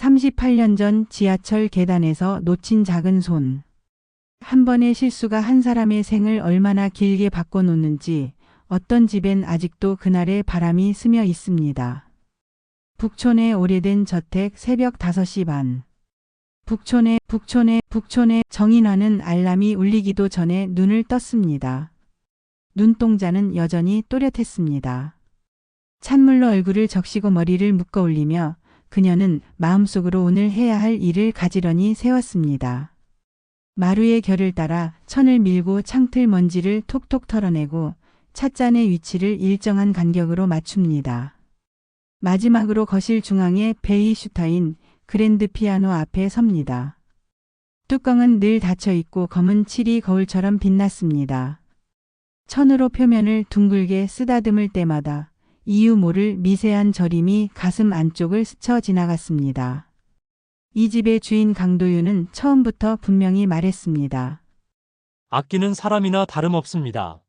38년 전 지하철 계단에서 놓친 작은 손. 한 번의 실수가 한 사람의 생을 얼마나 길게 바꿔놓는지 어떤 집엔 아직도 그날의 바람이 스며 있습니다. 북촌의 오래된 저택 새벽 5시 반. 북촌의 정인화는 알람이 울리기도 전에 눈을 떴습니다. 눈동자는 여전히 또렷했습니다. 찬물로 얼굴을 적시고 머리를 묶어 올리며 그녀는 마음속으로 오늘 해야 할 일을 가지런히 세웠습니다. 마루의 결을 따라 천을 밀고 창틀 먼지를 톡톡 털어내고 찻잔의 위치를 일정한 간격으로 맞춥니다. 마지막으로 거실 중앙에 베이슈타인 그랜드 피아노 앞에 섭니다. 뚜껑은 늘 닫혀 있고 검은 칠이 거울처럼 빛났습니다. 천으로 표면을 둥글게 쓰다듬을 때마다 이유 모를 미세한 저림이 가슴 안쪽을 스쳐 지나갔습니다. 이 집의 주인 강도윤은 처음부터 분명히 말했습니다. 아끼는 사람이나 다름없습니다.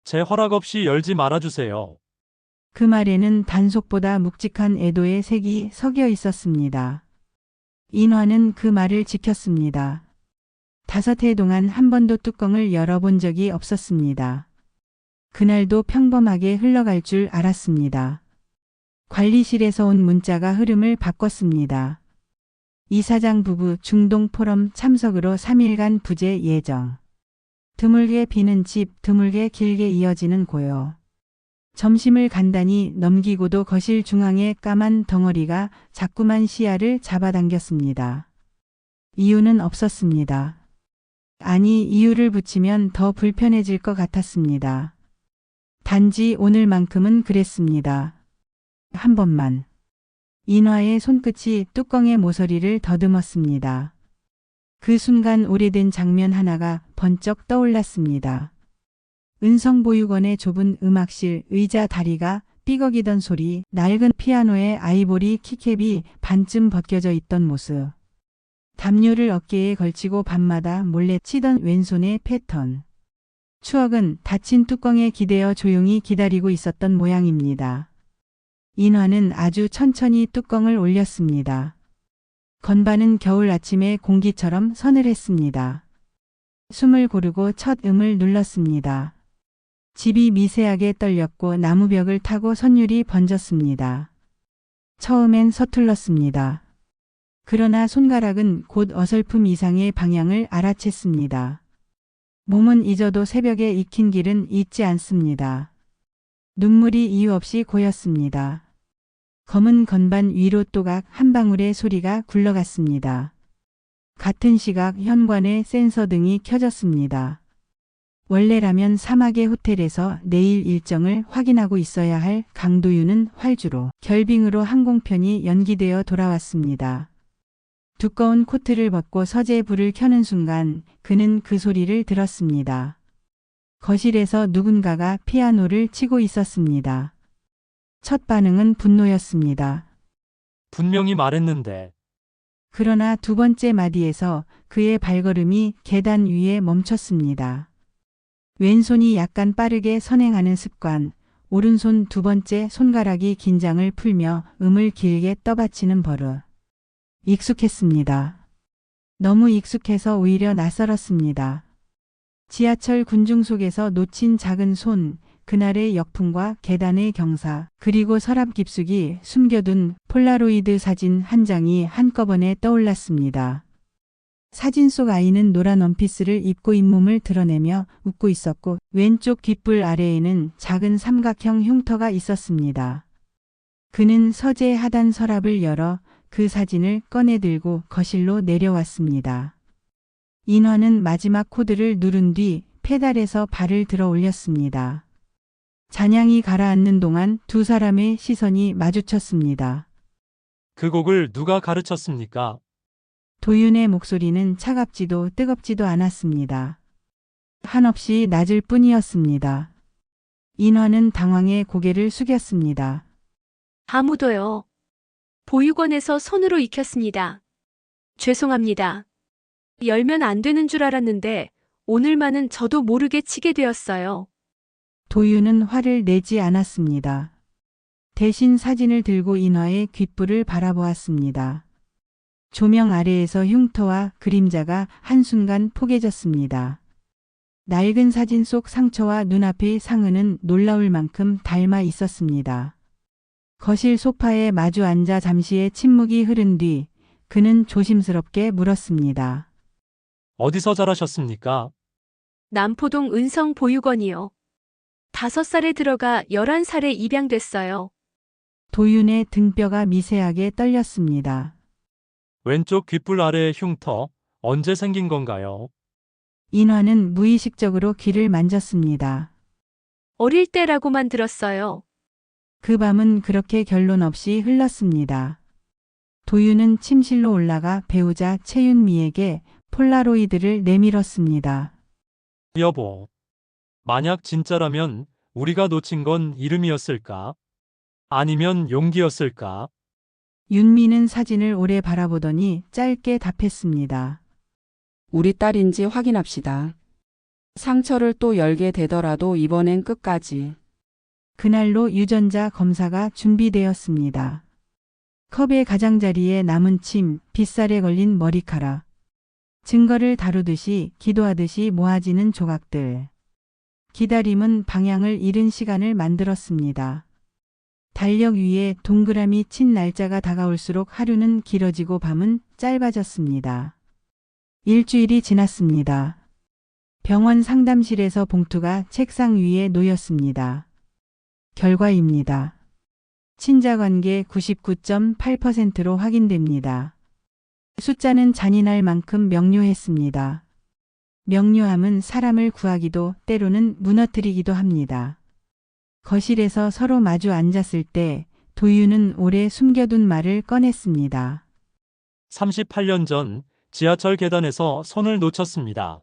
제 허락 없이 열지 말아주세요. 그 말에는 단속보다 묵직한 애도의 색이 섞여 있었습니다. 인화는 그 말을 지켰습니다. 5해 동안 한 번도 뚜껑을 열어본 적이 없었습니다. 그날도 평범하게 흘러갈 줄 알았습니다. 관리실에서 온 문자가 흐름을 바꿨습니다. 이사장 부부 중동 포럼 참석으로 3일간 부재 예정. 드물게 비는 집, 드물게 길게 이어지는 고요. 점심을 간단히 넘기고도 거실 중앙의 까만 덩어리가 자꾸만 시야를 잡아당겼습니다. 이유는 없었습니다. 아니, 이유를 붙이면 더 불편해질 것 같았습니다. 단지 오늘만큼은 그랬습니다. 한 번만. 인화의 손끝이 뚜껑의 모서리를 더듬었습니다. 그 순간 오래된 장면 하나가 번쩍 떠올랐습니다. 은성보육원의 좁은 음악실 의자 다리가 삐걱이던 소리, 낡은 피아노의 아이보리 키캡이 반쯤 벗겨져 있던 모습. 담요를 어깨에 걸치고 밤마다 몰래 치던 왼손의 패턴. 추억은 닫힌 뚜껑에 기대어 조용히 기다리고 있었던 모양입니다. 인화는 아주 천천히 뚜껑을 올렸습니다. 건반은 겨울 아침의 공기처럼 서늘했습니다. 숨을 고르고 첫 음을 눌렀습니다. 집이 미세하게 떨렸고 나무벽을 타고 선율이 번졌습니다. 처음엔 서툴렀습니다. 그러나 손가락은 곧 어설픔 이상의 방향을 알아챘습니다. 몸은 잊어도 새벽에 익힌 길은 잊지 않습니다. 눈물이 이유 없이 고였습니다. 검은 건반 위로 또각 한 방울의 소리가 굴러갔습니다. 같은 시각 현관에 센서 등이 켜졌습니다. 원래라면 사막의 호텔에서 내일 일정을 확인하고 있어야 할 강도윤은 활주로 결빙으로 항공편이 연기되어 돌아왔습니다. 두꺼운 코트를 벗고 서재에 불을 켜는 순간 그는 그 소리를 들었습니다. 거실에서 누군가가 피아노를 치고 있었습니다. 첫 반응은 분노였습니다. 분명히 말했는데. 그러나 두 번째 마디에서 그의 발걸음이 계단 위에 멈췄습니다. 왼손이 약간 빠르게 선행하는 습관, 오른손 두 번째 손가락이 긴장을 풀며 음을 길게 떠받치는 버릇. 익숙했습니다. 너무 익숙해서 오히려 낯설었습니다. 지하철 군중 속에서 놓친 작은 손, 그날의 역풍과 계단의 경사, 그리고 서랍 깊숙이 숨겨둔 폴라로이드 사진 한 장이 한꺼번에 떠올랐습니다. 사진 속 아이는 노란 원피스를 입고 잇몸을 드러내며 웃고 있었고 왼쪽 귓불 아래에는 작은 삼각형 흉터가 있었습니다. 그는 서재 하단 서랍을 열어 그 사진을 꺼내 들고 거실로 내려왔습니다. 인화는 마지막 코드를 누른 뒤 페달에서 발을 들어 올렸습니다. 잔향이 가라앉는 동안 두 사람의 시선이 마주쳤습니다. 그 곡을 누가 가르쳤습니까? 도윤의 목소리는 차갑지도 뜨겁지도 않았습니다. 한없이 낮을 뿐이었습니다. 인화는 당황해 고개를 숙였습니다. 아무도요. 보육원에서 손으로 익혔습니다. 죄송합니다. 열면 안 되는 줄 알았는데 오늘만은 저도 모르게 치게 되었어요. 도윤은 화를 내지 않았습니다. 대신 사진을 들고 인화의 귓불을 바라보았습니다. 조명 아래에서 흉터와 그림자가 한순간 포개졌습니다. 낡은 사진 속 상처와 눈앞의 상흔은 놀라울 만큼 닮아 있었습니다. 거실 소파에 마주 앉아 잠시의 침묵이 흐른 뒤 그는 조심스럽게 물었습니다. 어디서 자라셨습니까? 남포동 은성 보육원이요. 5살에 들어가 11살에 입양됐어요. 도윤의 등뼈가 미세하게 떨렸습니다. 왼쪽 귓불 아래 흉터, 언제 생긴 건가요? 인화는 무의식적으로 귀를 만졌습니다. 어릴 때라고만 들었어요. 그 밤은 그렇게 결론 없이 흘렀습니다. 도윤은 침실로 올라가 배우자 채윤미에게 폴라로이드를 내밀었습니다. 여보, 만약 진짜라면 우리가 놓친 건 이름이었을까? 아니면 용기였을까? 윤미는 사진을 오래 바라보더니 짧게 답했습니다. 우리 딸인지 확인합시다. 상처를 또 열게 되더라도 이번엔 끝까지. 그날로 유전자 검사가 준비되었습니다. 컵의 가장자리에 남은 침, 빗살에 걸린 머리카락. 증거를 다루듯이 기도하듯이 모아지는 조각들. 기다림은 방향을 잃은 시간을 만들었습니다. 달력 위에 동그라미 친 날짜가 다가올수록 하루는 길어지고 밤은 짧아졌습니다. 일주일이 지났습니다. 병원 상담실에서 봉투가 책상 위에 놓였습니다. 결과입니다. 친자관계 99.8%로 확인됩니다. 숫자는 잔인할 만큼 명료했습니다. 명료함은 사람을 구하기도 때로는 무너뜨리기도 합니다. 거실에서 서로 마주 앉았을 때 도윤은 오래 숨겨둔 말을 꺼냈습니다. 38년 전 지하철 계단에서 손을 놓쳤습니다.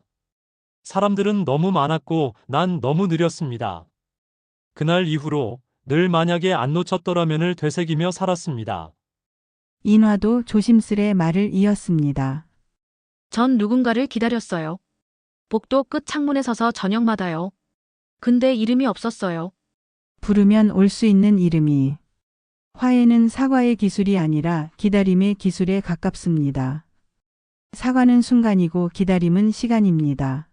사람들은 너무 많았고 난 너무 느렸습니다. 그날 이후로 늘 만약에 안 놓쳤더라면을 되새기며 살았습니다. 인화도 조심스레 말을 이었습니다. 전 누군가를 기다렸어요. 복도 끝 창문에 서서 저녁마다요. 근데 이름이 없었어요. 부르면 올 수 있는 이름이. 화해는 사과의 기술이 아니라 기다림의 기술에 가깝습니다. 사과는 순간이고 기다림은 시간입니다.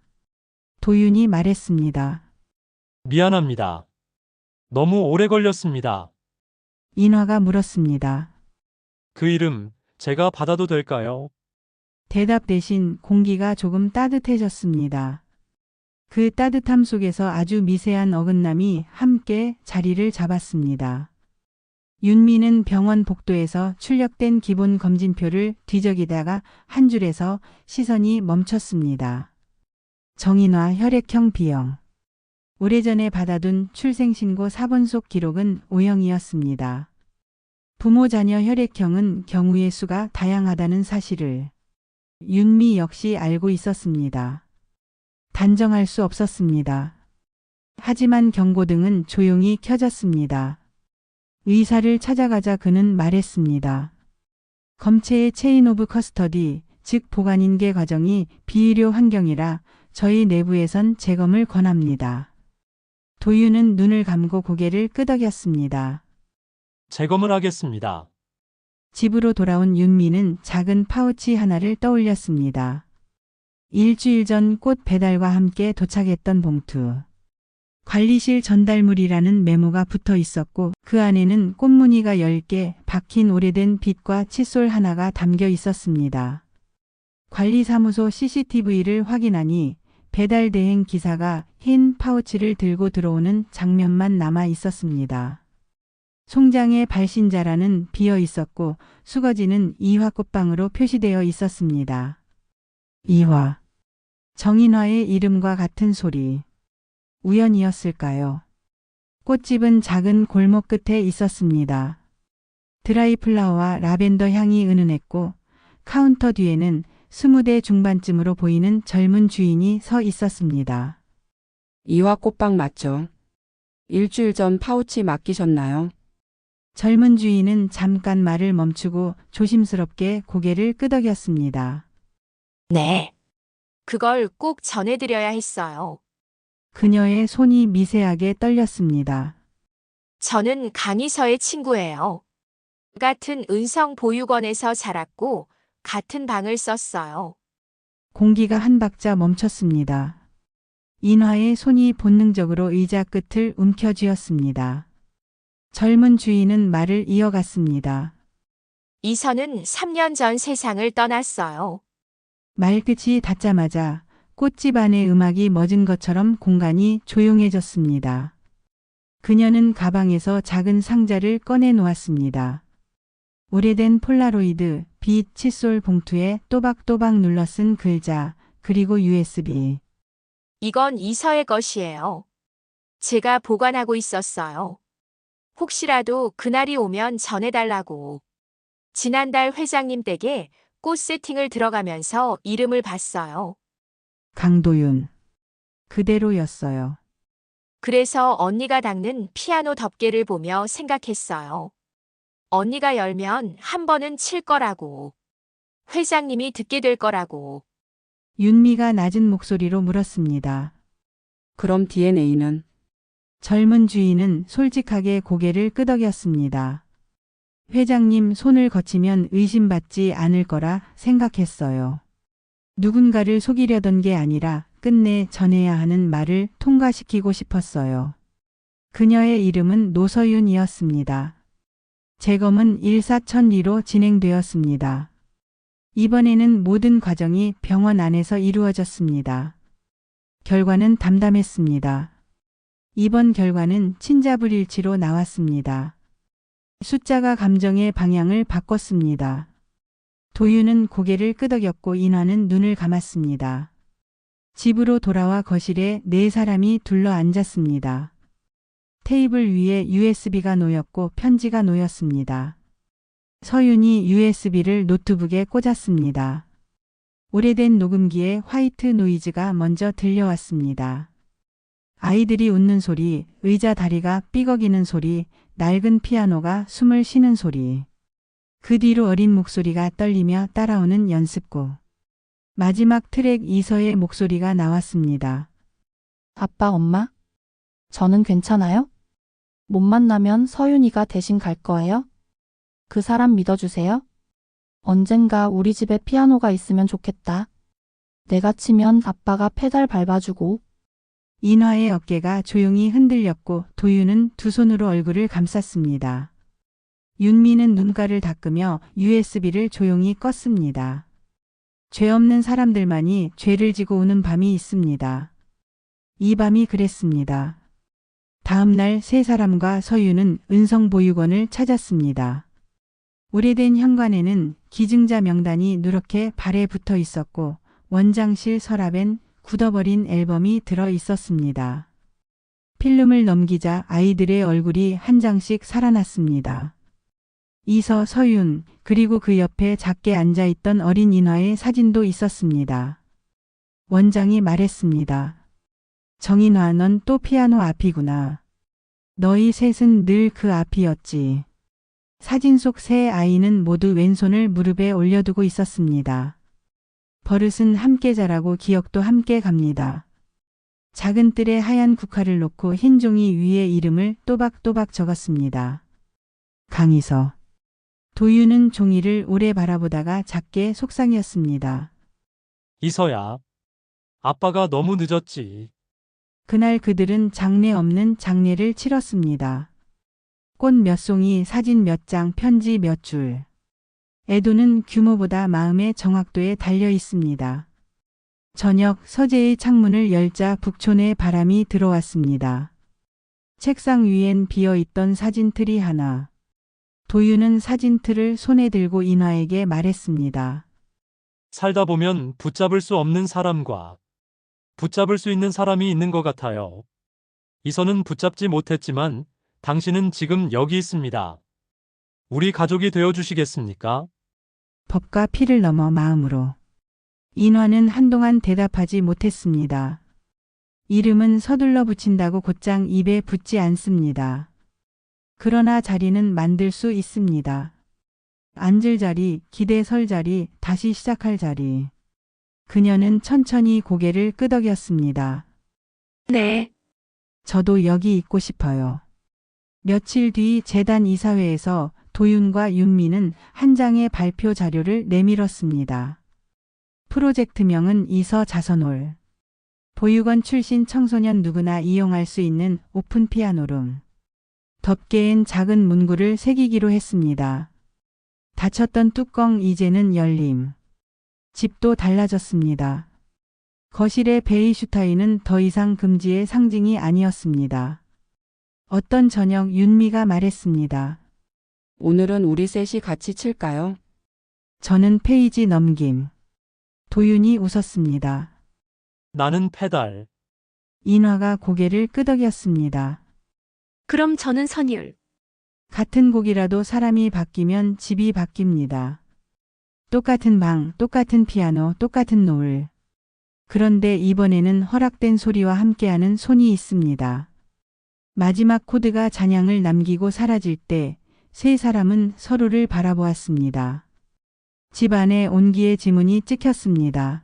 도윤이 말했습니다. 미안합니다. 너무 오래 걸렸습니다. 인화가 물었습니다. 그 이름 제가 받아도 될까요? 대답 대신 공기가 조금 따뜻해졌습니다. 그 따뜻함 속에서 아주 미세한 어긋남이 함께 자리를 잡았습니다. 윤미는 병원 복도에서 출력된 기본 검진표를 뒤적이다가 한 줄에서 시선이 멈췄습니다. 정인화 혈액형 B형. 오래전에 받아둔 출생신고 4번속 기록은 O형이었습니다. 부모 자녀 혈액형은 경우의 수가 다양하다는 사실을 윤미 역시 알고 있었습니다. 단정할 수 없었습니다. 하지만 경고등은 조용히 켜졌습니다. 의사를 찾아가자 그는 말했습니다. 검체의 체인 오브 커스터디, 즉 보관인계 과정이 비의료 환경이라 저희 내부에선 재검을 권합니다. 도윤은 눈을 감고 고개를 끄덕였습니다. 재검을 하겠습니다. 집으로 돌아온 윤미는 작은 파우치 하나를 떠올렸습니다. 일주일 전 꽃 배달과 함께 도착했던 봉투. 관리실 전달물이라는 메모가 붙어 있었고 그 안에는 꽃무늬가 10개 박힌 오래된 빗과 칫솔 하나가 담겨 있었습니다. 관리사무소 CCTV를 확인하니 배달 대행 기사가 흰 파우치를 들고 들어오는 장면만 남아 있었습니다. 송장의 발신자라는 비어 있었고 수거지는 이화꽃방으로 표시되어 있었습니다. 이화. 정인화의 이름과 같은 소리. 우연이었을까요? 꽃집은 작은 골목 끝에 있었습니다. 드라이플라워와 라벤더 향이 은은했고 카운터 뒤에는 20대 중반쯤으로 보이는 젊은 주인이 서 있었습니다. 이화 꽃빵 맞죠? 일주일 전 파우치 맡기셨나요? 젊은 주인은 잠깐 말을 멈추고 조심스럽게 고개를 끄덕였습니다. 네. 그걸 꼭 전해드려야 했어요. 그녀의 손이 미세하게 떨렸습니다. 저는 강희서의 친구예요. 같은 은성 보육원에서 자랐고 같은 방을 썼어요. 공기가 한 박자 멈췄습니다. 인화의 손이 본능적으로 의자 끝을 움켜쥐었습니다. 젊은 주인은 말을 이어갔습니다. 이선은 3년 전 세상을 떠났어요. 말끝이 닿자마자 꽃집 안의 음악이 멎은 것처럼 공간이 조용해졌습니다. 그녀는 가방에서 작은 상자를 꺼내 놓았습니다. 오래된 폴라로이드, 빛 칫솔 봉투에 또박또박 눌러 쓴 글자, 그리고 USB. 이건 이서의 것이에요. 제가 보관하고 있었어요. 혹시라도 그날이 오면 전해달라고. 지난달 회장님 댁에 꽃 세팅을 들어가면서 이름을 봤어요. 강도윤. 그대로였어요. 그래서 언니가 닦는 피아노 덮개를 보며 생각했어요. 언니가 열면 한 번은 칠 거라고. 회장님이 듣게 될 거라고. 윤미가 낮은 목소리로 물었습니다. 그럼 DNA는? 젊은 주인은 솔직하게 고개를 끄덕였습니다. 회장님 손을 거치면 의심받지 않을 거라 생각했어요. 누군가를 속이려던 게 아니라 끝내 전해야 하는 말을 통과시키고 싶었어요. 그녀의 이름은 노서윤이었습니다. 재검은 일사천리로 진행되었습니다. 이번에는 모든 과정이 병원 안에서 이루어졌습니다. 결과는 담담했습니다. 이번 결과는 친자불일치로 나왔습니다. 숫자가 감정의 방향을 바꿨습니다. 도윤은 고개를 끄덕였고 인화는 눈을 감았습니다. 집으로 돌아와 거실에 네 사람이 둘러 앉았습니다. 테이블 위에 USB가 놓였고 편지가 놓였습니다. 서윤이 USB를 노트북에 꽂았습니다. 오래된 녹음기에 화이트 노이즈가 먼저 들려왔습니다. 아이들이 웃는 소리, 의자 다리가 삐걱이는 소리, 낡은 피아노가 숨을 쉬는 소리. 그 뒤로 어린 목소리가 떨리며 따라오는 연습곡. 마지막 트랙 이서의 목소리가 나왔습니다. 아빠, 엄마? 저는 괜찮아요? 못 만나면 서윤이가 대신 갈 거예요? 그 사람 믿어주세요? 언젠가 우리 집에 피아노가 있으면 좋겠다. 내가 치면 아빠가 페달 밟아주고. 인화의 어깨가 조용히 흔들렸고 도윤은 두 손으로 얼굴을 감쌌습니다. 윤미는 눈가를 닦으며 USB를 조용히 껐습니다. 죄 없는 사람들만이 죄를 지고 오는 밤이 있습니다. 이 밤이 그랬습니다. 다음 날 세 사람과 서윤은 은성보육원을 찾았습니다. 오래된 현관에는 기증자 명단이 누렇게 발에 붙어 있었고 원장실 서랍엔 굳어버린 앨범이 들어 있었습니다. 필름을 넘기자 아이들의 얼굴이 한 장씩 살아났습니다. 이서, 서윤, 그리고 그 옆에 작게 앉아있던 어린 인화의 사진도 있었습니다. 원장이 말했습니다. 정인화, 넌 또 피아노 앞이구나. 너희 셋은 늘 그 앞이었지. 사진 속 세 아이는 모두 왼손을 무릎에 올려두고 있었습니다. 버릇은 함께 자라고 기억도 함께 갑니다. 작은 뜰에 하얀 국화를 놓고 흰 종이 위에 이름을 또박또박 적었습니다. 강이서. 도윤은 종이를 오래 바라보다가 작게 속상이었습니다. 이서야. 아빠가 너무 늦었지. 그날 그들은 장례 없는 장례를 치렀습니다. 꽃 몇 송이, 사진 몇 장, 편지 몇 줄. 애도는 규모보다 마음의 정확도에 달려 있습니다. 저녁 서재의 창문을 열자 북촌의 바람이 들어왔습니다. 책상 위엔 비어있던 사진틀이 하나. 도윤은 사진틀을 손에 들고 인화에게 말했습니다. 살다 보면 붙잡을 수 없는 사람과 붙잡을 수 있는 사람이 있는 것 같아요. 이서는 붙잡지 못했지만 당신은 지금 여기 있습니다. 우리 가족이 되어주시겠습니까? 법과 피를 넘어 마음으로. 인화는 한동안 대답하지 못했습니다. 이름은 서둘러 붙인다고 곧장 입에 붙지 않습니다. 그러나 자리는 만들 수 있습니다. 앉을 자리, 기대 설 자리, 다시 시작할 자리. 그녀는 천천히 고개를 끄덕였습니다. 네. 저도 여기 있고 싶어요. 며칠 뒤 재단 이사회에서 도윤과 윤미는 한 장의 발표 자료를 내밀었습니다. 프로젝트명은 이서자선홀. 보육원 출신 청소년 누구나 이용할 수 있는 오픈 피아노룸. 덮개엔 작은 문구를 새기기로 했습니다. 닫혔던 뚜껑 이제는 열림. 집도 달라졌습니다. 거실의 베이슈타인은 더 이상 금지의 상징이 아니었습니다. 어떤 저녁 윤미가 말했습니다. 오늘은 우리 셋이 같이 칠까요? 저는 페이지 넘김. 도윤이 웃었습니다. 나는 페달. 인화가 고개를 끄덕였습니다. 그럼 저는 선율. 같은 곡이라도 사람이 바뀌면 집이 바뀝니다. 똑같은 방, 똑같은 피아노, 똑같은 노을. 그런데 이번에는 허락된 소리와 함께하는 손이 있습니다. 마지막 코드가 잔향을 남기고 사라질 때 세 사람은 서로를 바라보았습니다. 집 안에 온기의 지문이 찍혔습니다.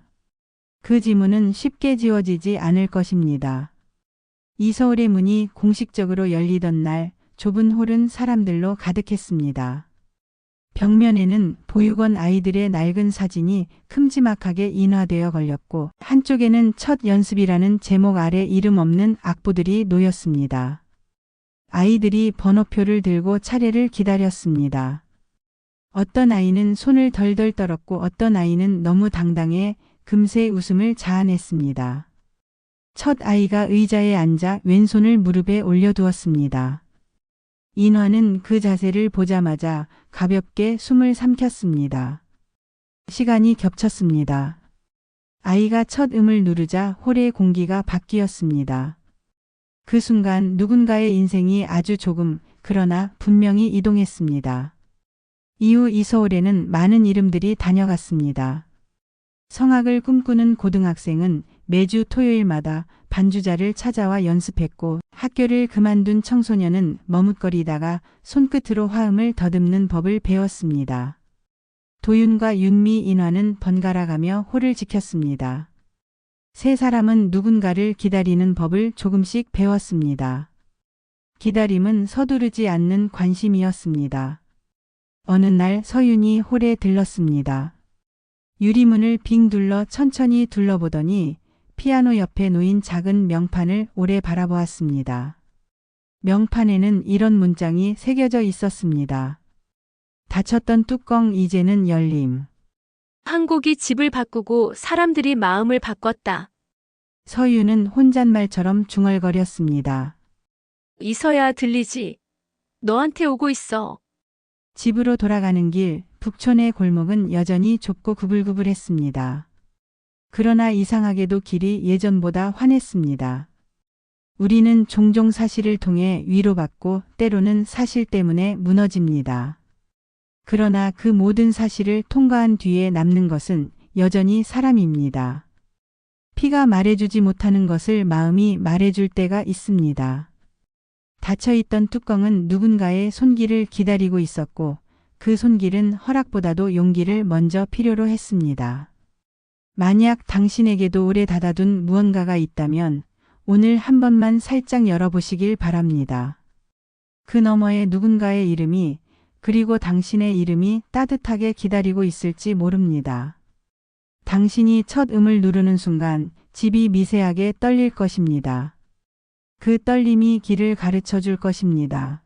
그 지문은 쉽게 지워지지 않을 것입니다. 이서울의 문이 공식적으로 열리던 날 좁은 홀은 사람들로 가득했습니다. 벽면에는 보육원 아이들의 낡은 사진이 큼지막하게 인화되어 걸렸고 한쪽에는 첫 연습이라는 제목 아래 이름 없는 악보들이 놓였습니다. 아이들이 번호표를 들고 차례를 기다렸습니다. 어떤 아이는 손을 덜덜 떨었고 어떤 아이는 너무 당당해 금세 웃음을 자아냈습니다. 첫 아이가 의자에 앉아 왼손을 무릎에 올려두었습니다. 인화는 그 자세를 보자마자 가볍게 숨을 삼켰습니다. 시간이 겹쳤습니다. 아이가 첫 음을 누르자 홀의 공기가 바뀌었습니다. 그 순간 누군가의 인생이 아주 조금, 그러나 분명히 이동했습니다. 이후 이서울에는 많은 이름들이 다녀갔습니다. 성악을 꿈꾸는 고등학생은 매주 토요일마다 반주자를 찾아와 연습했고 학교를 그만둔 청소년은 머뭇거리다가 손끝으로 화음을 더듬는 법을 배웠습니다. 도윤과 윤미, 인화는 번갈아가며 홀을 지켰습니다. 세 사람은 누군가를 기다리는 법을 조금씩 배웠습니다. 기다림은 서두르지 않는 관심이었습니다. 어느 날 서윤이 홀에 들렀습니다. 유리문을 빙 둘러 천천히 둘러보더니 피아노 옆에 놓인 작은 명판을 오래 바라보았습니다. 명판에는 이런 문장이 새겨져 있었습니다. 닫혔던 뚜껑 이제는 열림. 한 곡이 집을 바꾸고 사람들이 마음을 바꿨다. 서윤은 혼잣말처럼 중얼거렸습니다. 이서야 들리지? 너한테 오고 있어. 집으로 돌아가는 길, 북촌의 골목은 여전히 좁고 구불구불했습니다. 그러나 이상하게도 길이 예전보다 환했습니다. 우리는 종종 사실을 통해 위로받고 때로는 사실 때문에 무너집니다. 그러나 그 모든 사실을 통과한 뒤에 남는 것은 여전히 사람입니다. 피가 말해주지 못하는 것을 마음이 말해줄 때가 있습니다. 닫혀있던 뚜껑은 누군가의 손길을 기다리고 있었고 그 손길은 허락보다도 용기를 먼저 필요로 했습니다. 만약 당신에게도 오래 닫아둔 무언가가 있다면 오늘 한 번만 살짝 열어보시길 바랍니다. 그 너머에 누군가의 이름이 그리고 당신의 이름이 따뜻하게 기다리고 있을지 모릅니다. 당신이 첫 음을 누르는 순간 집이 미세하게 떨릴 것입니다. 그 떨림이 길을 가르쳐 줄 것입니다.